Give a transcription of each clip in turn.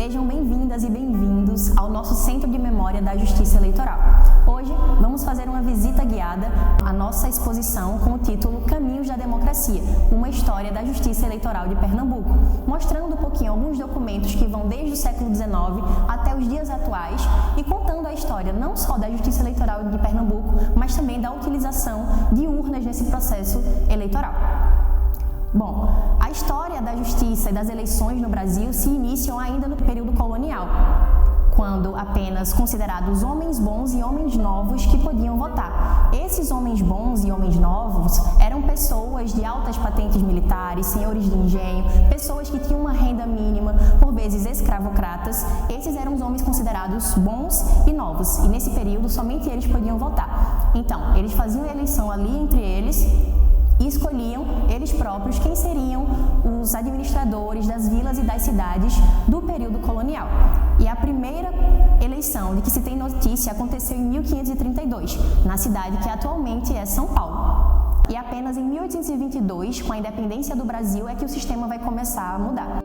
Sejam bem-vindas e bem-vindos ao nosso Centro de Memória da Justiça Eleitoral. Hoje vamos fazer uma visita guiada à nossa exposição com o título Caminhos da Democracia, uma história da Justiça Eleitoral de Pernambuco, mostrando um pouquinho alguns documentos que vão desde o século XIX até os dias atuais e contando a história não só da Justiça Eleitoral de Pernambuco, mas também da utilização de urnas nesse processo eleitoral. Bom, a história da justiça e das eleições no Brasil se iniciam ainda no período colonial, quando apenas considerados homens bons e homens novos que podiam votar. Esses homens bons e homens novos eram pessoas de altas patentes militares, senhores de engenho, pessoas que tinham uma renda mínima, por vezes escravocratas. Esses eram os homens considerados bons e novos, e nesse período somente eles podiam votar. Então, eles faziam a eleição ali entre eles e escolhiam eles próprios quem seriam os administradores das vilas e das cidades do período colonial. E a primeira eleição de que se tem notícia aconteceu em 1532, na cidade que atualmente é São Paulo. E apenas em 1822, com a independência do Brasil, é que o sistema vai começar a mudar.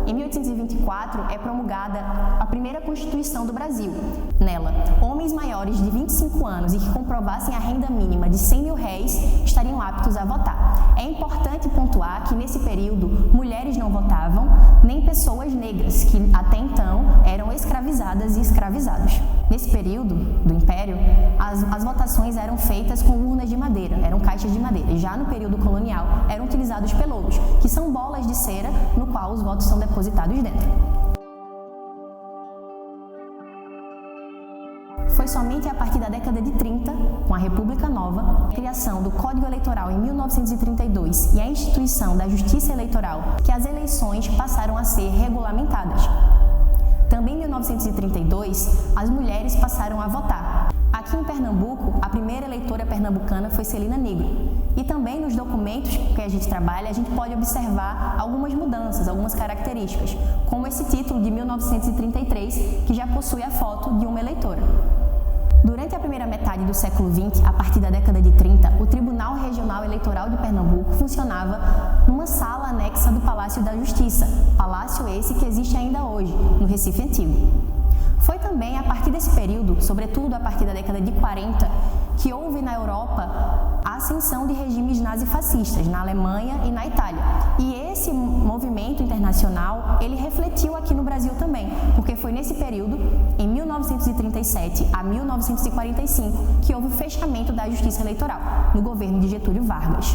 Em 1824 é promulgada a primeira Constituição do Brasil. Nela, homens maiores de 25 anos e que comprovassem a renda mínima de 100 mil réis estariam aptos a votar. É importante pontuar que nesse período mulheres não votavam, nem pessoas negras, que até então eram escravizadas e escravizados. Nesse período do Império, as votações eram feitas com urnas de madeira, eram caixas de madeira. Já no período colonial, eram utilizados pelouros, que são bolas de cera no qual os votos são depositados dentro. Foi somente a partir da década de 30, com a República Nova, a criação do Código Eleitoral em 1932 e a instituição da Justiça Eleitoral, que as eleições passaram a ser regulamentadas. Também em 1932, as mulheres passaram a votar. Aqui em Pernambuco, a primeira eleitora pernambucana foi Celina Negro. E também nos documentos que a gente trabalha, a gente pode observar algumas mudanças, algumas características, como esse título de 1933, que já possui a foto de uma eleitora. Durante a primeira metade do século XX, a partir da década de 30, o Tribunal Regional Eleitoral de Pernambuco funcionava numa sala anexa do Palácio da Justiça, palácio esse que existe ainda hoje, no Recife Antigo. Foi também a partir desse período, sobretudo a partir da década de 40, que houve na Europa a ascensão de regimes nazifascistas, na Alemanha e na Itália. E esse movimento internacional, ele refletiu aqui no Brasil também, porque foi nesse período, em 1937 a 1945, que houve o fechamento da Justiça Eleitoral, no governo de Getúlio Vargas.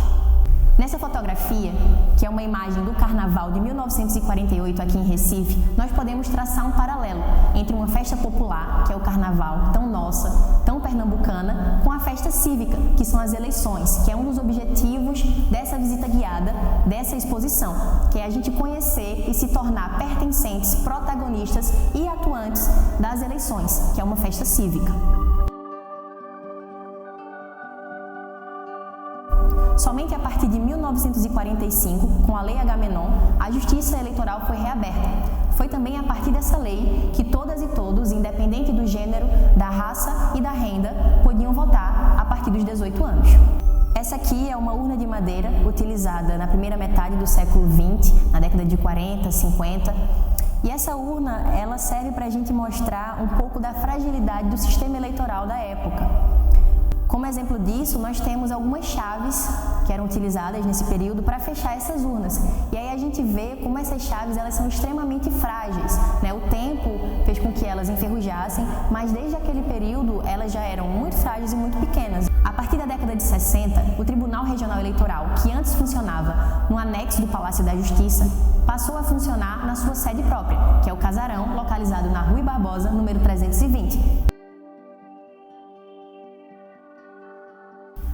Nessa fotografia, que é uma imagem do Carnaval de 1948 aqui em Recife, nós podemos traçar um paralelo entre uma festa popular, que é o Carnaval, tão nossa, tão pernambucana, com a festa cívica, que são as eleições, que é um dos objetivos dessa visita guiada, dessa exposição, que é a gente conhecer e se tornar pertencentes, protagonistas e atuantes das eleições, que é uma festa cívica. Somente a partir de 1945, com a Lei Agamenon, a Justiça Eleitoral foi reaberta. Foi também a partir dessa lei que todas e todos, independente do gênero, da raça e da renda, podiam votar a partir dos 18 anos. Essa aqui é uma urna de madeira utilizada na primeira metade do século XX, na década de 40, 50. E essa urna, ela serve para a gente mostrar um pouco da fragilidade do sistema eleitoral da época. Como exemplo disso, nós temos algumas chaves que eram utilizadas nesse período para fechar essas urnas. E aí a gente vê como essas chaves elas são extremamente frágeis, né? O tempo fez com que elas enferrujassem, mas desde aquele período elas já eram muito frágeis e muito pequenas. A partir da década de 60, o Tribunal Regional Eleitoral, que antes funcionava no anexo do Palácio da Justiça, passou a funcionar na sua sede própria, que é o Casarão, localizado na Rui Barbosa, número 320.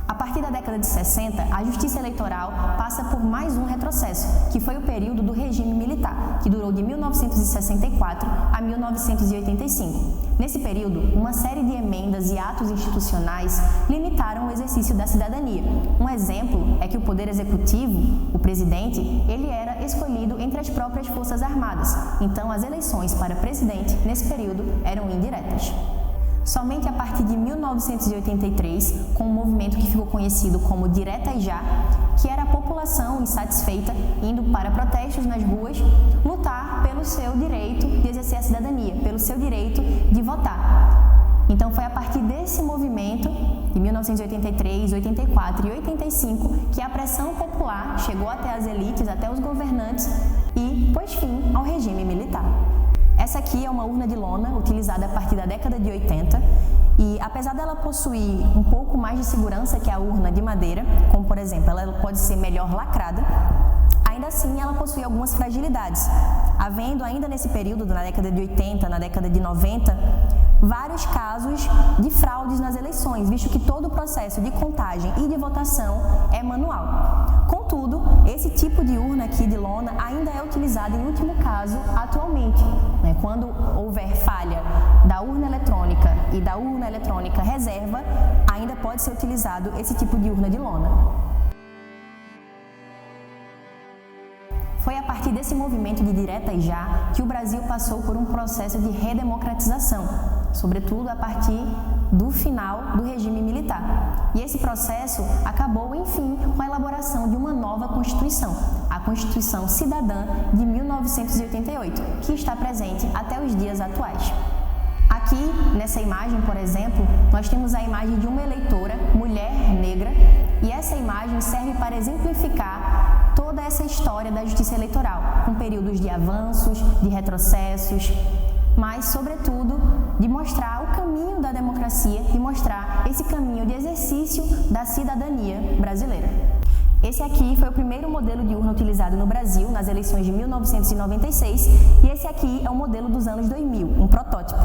A partir da década de 60, a Justiça Eleitoral passa por mais um retrocesso, que foi o período do regime militar, que durou de 1964 a 1985. Nesse período, uma série de emendas e atos institucionais limitaram o exercício da cidadania. Um exemplo é que o Poder Executivo, o presidente, ele era escolhido entre as próprias Forças Armadas. Então, as eleições para presidente, nesse período, eram indiretas. Somente a partir de 1983, com um movimento que ficou conhecido como Direta e Já, que era a população insatisfeita indo para protestos nas ruas, lutar pelo seu direito de exercer a cidadania, pelo seu direito de votar. Então foi a partir desse movimento, de 1983, 84 e 85, que a pressão popular chegou até as elites, até os governantes e pôs fim ao regime militar. Essa aqui é uma urna de lona utilizada a partir da década de 80 e, apesar dela possuir um pouco mais de segurança que a urna de madeira, como por exemplo, ela pode ser melhor lacrada, ainda assim ela possui algumas fragilidades, havendo ainda nesse período, na década de 80, na década de 90, vários casos de fraudes nas eleições, visto que todo o processo de contagem e de votação é manual. Contudo, esse tipo de urna aqui de lona ainda é utilizado em último caso atualmente, né? Quando houver falha da urna eletrônica e da urna eletrônica reserva, ainda pode ser utilizado esse tipo de urna de lona. Foi a partir desse movimento de direta e já que o Brasil passou por um processo de redemocratização, sobretudo a partir do final do regime militar. E esse processo acabou, enfim, com a elaboração de uma nova Constituição, a Constituição Cidadã de 1988, que está presente até os dias atuais. Aqui, nessa imagem, por exemplo, nós temos a imagem de uma eleitora, mulher negra, e essa imagem serve para exemplificar toda essa história da justiça eleitoral, com períodos de avanços, de retrocessos, mas, sobretudo, de mostrar o caminho da democracia, de mostrar esse caminho de exercício da cidadania brasileira. Esse aqui foi o primeiro modelo de urna utilizado no Brasil nas eleições de 1996 e esse aqui é o modelo dos anos 2000, um protótipo.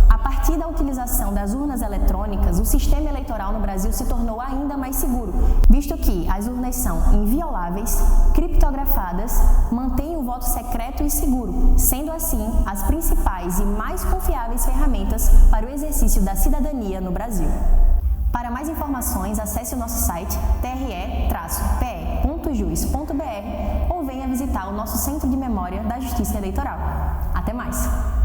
A partir da utilização das urnas eletrônicas, o sistema eleitoral no Brasil se tornou ainda mais seguro, visto que as urnas são invioláveis, criptografadas, mantêm o voto secreto e seguro, sendo assim as principais e mais confiáveis ferramentas para o exercício da cidadania no Brasil. Para mais informações, acesse o nosso site tre-pe.jus.br ou venha visitar o nosso Centro de Memória da Justiça Eleitoral. Até mais!